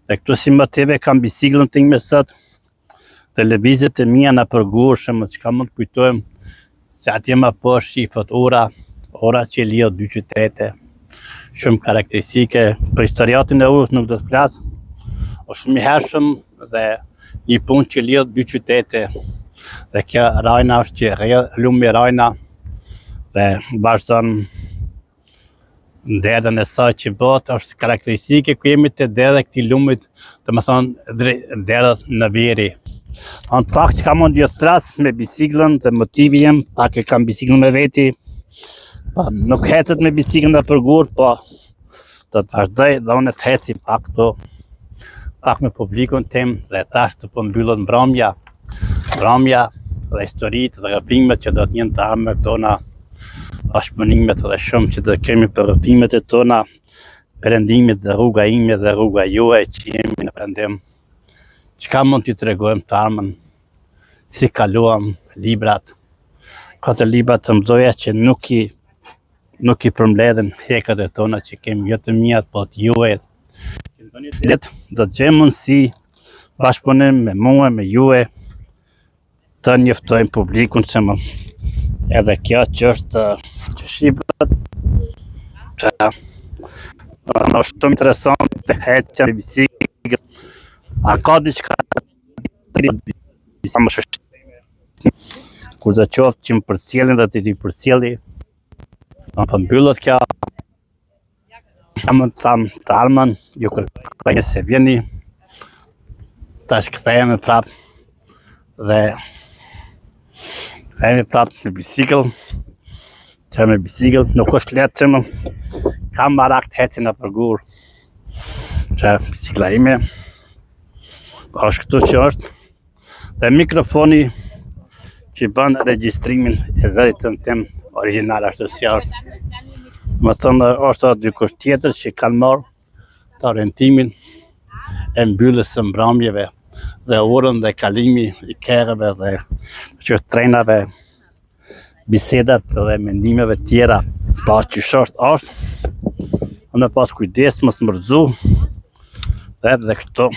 Dhe këtu si motive kam biciklën time sot. Dhe lëvizjet e mia në përgurshëm, çka mund të kujtojmë se atje më poshtë shifët ora që lidh dy qytete. Shumë karakteristike për historiatin e urës nuk do të flas. Është shumë i hershëm dhe një punë që lidh dy qytete. Dhe kjo rajna është që lumi rajna dhe vazhdon derën e saj që bëhet është karakteristike ku jemi të derë këtij lumit, domethënë derës në veri. Në pak që ka mund të thras me biciklën dhe motivi jem, pak e kam biciklën me veti, pa nuk hecet me biciklën dhe përgur, po do të vazhdoj dhe unë të heci pak këtu, pak me publikun tim dhe tash të po mbyllët mbrëmja dhe historitë dhe rrëfimet që do të jenë të ardhme tona, bashkëpunimet dhe shumë që do kemi për rrëfimet e tona, perëndimit dhe rruga ime dhe rruga juaj që jemi në perëndim. Çka mund t'i tregojmë të ardhmen, si kaluam librat, këto libra të mëdha që nuk i përmbledhen hekat e tona që kemi jo të mia, po të juaj. Do të gjejmë mundësi bashkëpunim me mua, me juaj, të njoftojmë publikun që më edhe kjo që është që shifët që është shumë interesant të heqja me biciklë. A ka diçka disa më shështime kur do qoftë që më përcjellin dhe të përcjelli më përmbyllët kjo më të thamë të ardhmen ju kërkojnë se vjeni tash kthehemi prap dhe kthehemi prap me bicikl që me bicikl nuk është lehtë që më kam marak të heci në përgur që bicikla ime është këtu që është dhe mikrofoni që bën regjistrimin e zërit tim original ashtu si është. Më thënë është dikush tjetër që kanë marrë të orientimin e mbylljes së mbrëmjeve dhe orën dhe kalimi i kerreve dhe që trenave, bisedat dhe mendimeve tjera. Pa që është, unë pas kujdes mos mërzu dhe kështu.